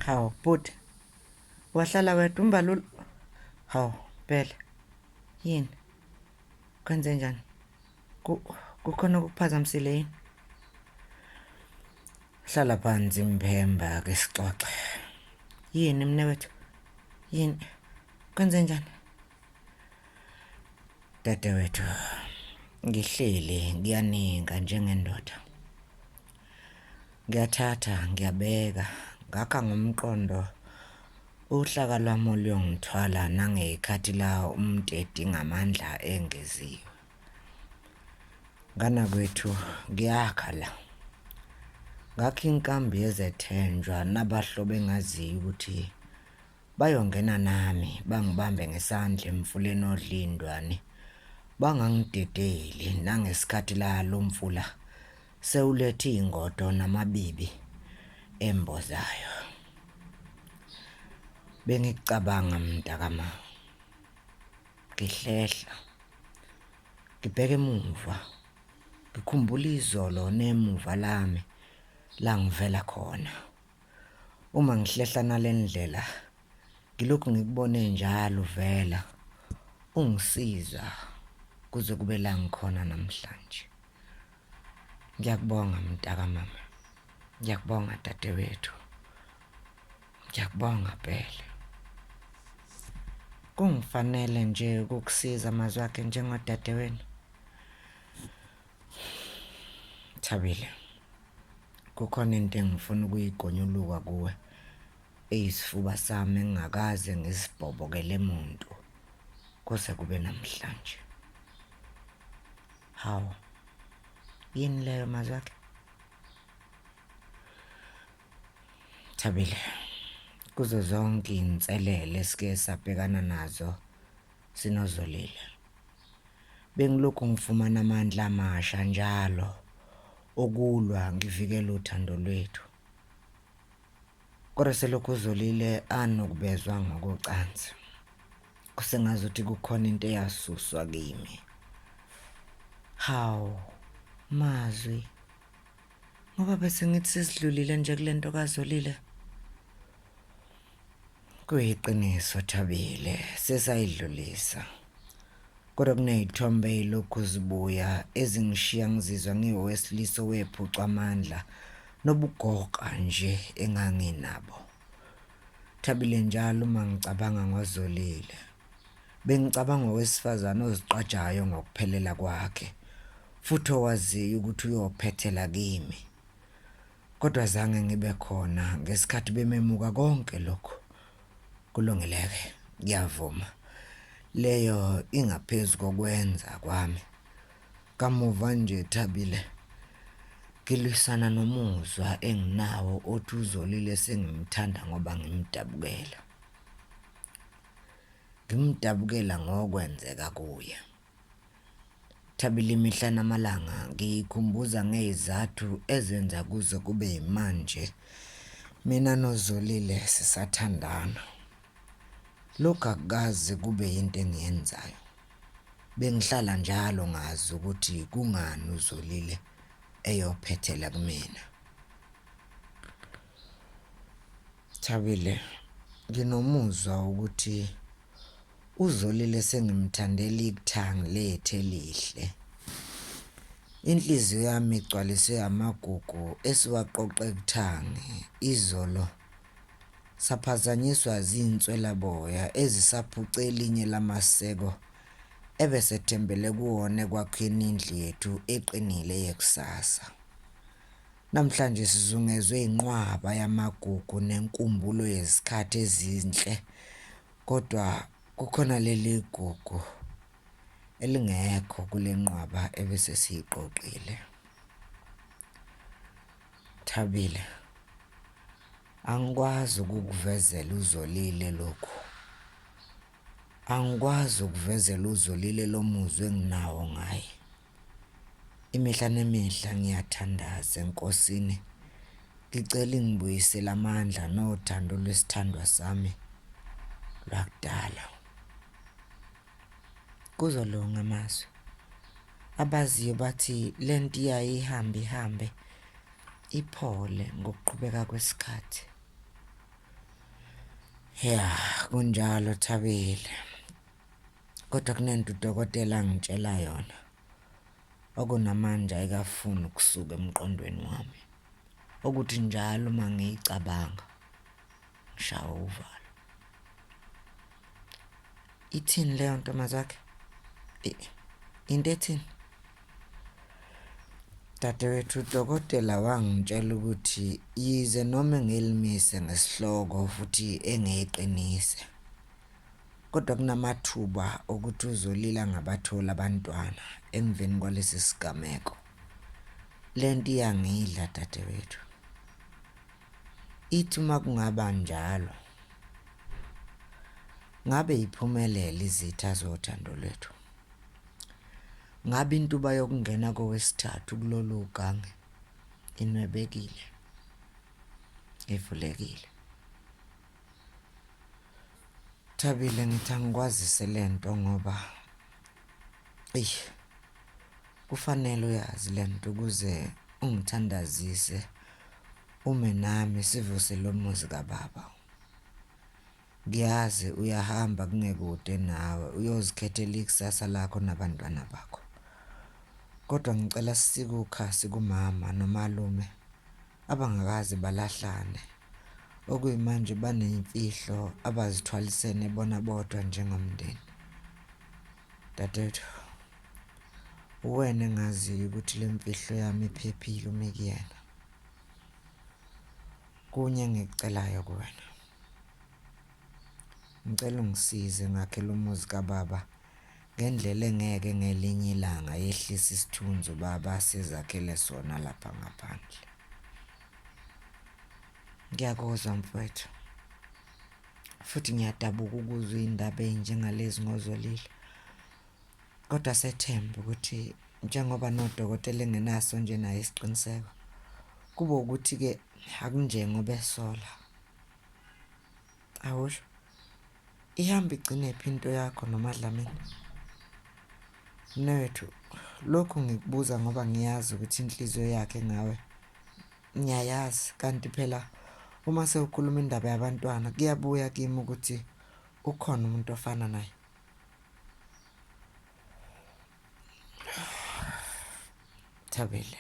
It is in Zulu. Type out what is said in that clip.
Hawu bhuti, wahlala wedwa umbalulu? Hawu phela yini? Kwenze njani? Kukhona okukuphazamisile yini? Hlala phansi mphemba ke sixoxe. Yini mnewethu? Yini? Kwenze njani? Dadewethu, ngihleli ngiyaninga njengendoda. Ngiyathatha, ngiyabeka, ngakha ngomqondo uhlaka lwami oluyongithwala nangekhathi la umteti ngamandla engeziwe. Ngana kwethu ngiyakha la. Ngakho inkambi yezethenjwa nabahlobo engaziyo ukuthi bayongena nami bangibambe ngesandla emfuleni odlindwane. Bangangidedeli nangesikhathi la lo mfula sewulethe ingodo namabibi embozayo. Bengicabanga mntakama. Ngihlehla. Ngibheke emuva. Ngikhumbula izolo nemuva lami la ngivela khona. Uma ngihlehla nalendlela ngilokhu ngikubone njalo vela ungisiza kuze kube la ngikhona namhlanje. Ngiyakubonga mntaka mama. Ngiyakubonga dadewethu. Ngiyakubonga phela. Kungifanele nje ukukusiza amazwi akhe njengodadewenu. Thabile. Kukhona into engifuna ukuyigonyuluka kuwe. Eyisifuba sami engingakaze ngisibhobokele umuntu kuze kube namhlanje. Hawu. Yini leyo mazwi akhe? Thabile. Kuzo zonke inselele esike sabhekana nazo sinozolile. Bengilokhu ngifumana amandla amasha njalo okulwa ngivikela uthando lwethu. Kodwa selokhu uzolile anokubezwa ngokucansi. Kusengazuthi kukhona into eyasuswa kimi. Hawu mazwi. Ngoba bese ngithi sisidlulile nje kulento kazolile. Kuyiqiniso Thabile, sesayidlulisa. Kodwa kunezithombe ezilokhu zibuya ezingishiya ngizizwa ngiwesilisa wephuca amandla nobugoqa nje enganginabo. Thabile njalo uma ngicabanga ngozolile. Bengicabanga owesifazane oziqajayo ngokuphelela kwakhe, futhi owaziyo ukuthi uyophethela kimi. Kodwa zange ngibe khona ngesikhathi bememuka konke lokho. Kulungileke, ngiyavuma. Leyo ingaphezulu kokwenza kwami. Kamuva nje Thabile, ngilwisana nomuzwa enginawo othi uzolile sengimthanda ngoba ngimdabukela. Ngimdabukela ngokwenzeka kuye. Thabile imihla namalanga ngiyikhumbuza ngezizathu ezenza kuze kube manje mina nozolile sisathandana. Lokhu akukaze kube into engiyenzayo. Bengihlala njalo ngazi ukuthi kungani uzolile eyophethela kumina. Thabile, nginomuzwa ukuthi uzolile sengimthandela ikuthangi lethe elihle. Inhliziyo yami igcwaliswe amagugu esiwaqoqe ekuthangi. Izolo saphazanyiswa zinswela boya ezisaphuce elinye lamaseko ebesethembele kuwona kwakheni indlu yethu eqinile yekusasa. Namhlanje sizungezwe inqwaba yamagugu nenkumbulo yezikhathi ezinhle, kodwa kukhona leli gugu elingekho kule nqwaba ebese siyiqoqile. Thabile, angikwazi ukukuvezela uzolile lokhu. Angikwazi ukuvezela uzolile lo muzwe enginawo ngaye. Imihla nemihla ngiyathandaza enkosini. Ngicela ingibuyisele amandla nothando lwesithandwa sami lwakudala. Kuzolunga mazwi. Abaziyo bathi lento iyayihambe ihambe iphole ngokuqhubeka kwesikhathi. Ya, kunjalo Thabile. Kodwa kunento udokotela angitshela yona. Okunamanje ayikafuni ukusuka emqondweni wami. Ukuthi njalo uma ngiyicabanga ngishawa uvalo. Ithini leyo ntombazakhe? Into ethini? Dadewethu udokotela wangitshela ukuthi yize noma ngelimise ngesihloko futhi engeqinise. Kodwa kunamathuba ukuthi uzolila ngabathola abantwana emveni kwalesi sigameko. Lento iyangidla dadewethu. Ithi uma kungaba njalo ngabe iphumelela izitha zothando lwethu. Ngabe intuba yokungena kowesithathu kulolu ugange inwebekile, ivulekile. Thabile ngithi angikwazise lento ngoba kufanele uyazi lento ukuze ungithandazise ume nami sivuse lo muzi kababa. Ngiyazi uyahamba kungekude nawe uyozikhethela ikusasa lakho nabantwana bakho. Kodwa ngicela sikukhasi kumama nomalume abangakazi balahlane. Okuyimanje baneyimfihlo abazithwalisene bona bodwa njengomndeni. Dadethu, uwena engaziyo ukuthi le mfihlo yami iphephile uma kuyena. Kunye ngikucelayo kuwena. Ngicela ungisize ngakhele umuzi kababa ngendlela engeke ngelinye ilanga yehlisa isithunzi baba sizakhele sona lapha ngaphandle. Ngiyakuzwa mfowethu. Futhi ngiyadabuka ukuzwa indaba ezinjengalezi ngozolile. Kodwa sethemba ukuthi njengoba nodokotela engenaso nje naye isiqiniseko kuba ukuthi ke akunjengoba esola. Awusho ihamba igcine iphinto yakho nomadlamini. Mnewethu, lokhu ngikubuza ngoba ngiyazi ukuthi inhliziyo yakhe ngawe ngiyayazi, kanti phela uma sewukhuluma indaba yabantwana kuyabuya kimi ukuthi ukhona umuntu ofana naye. Thabile.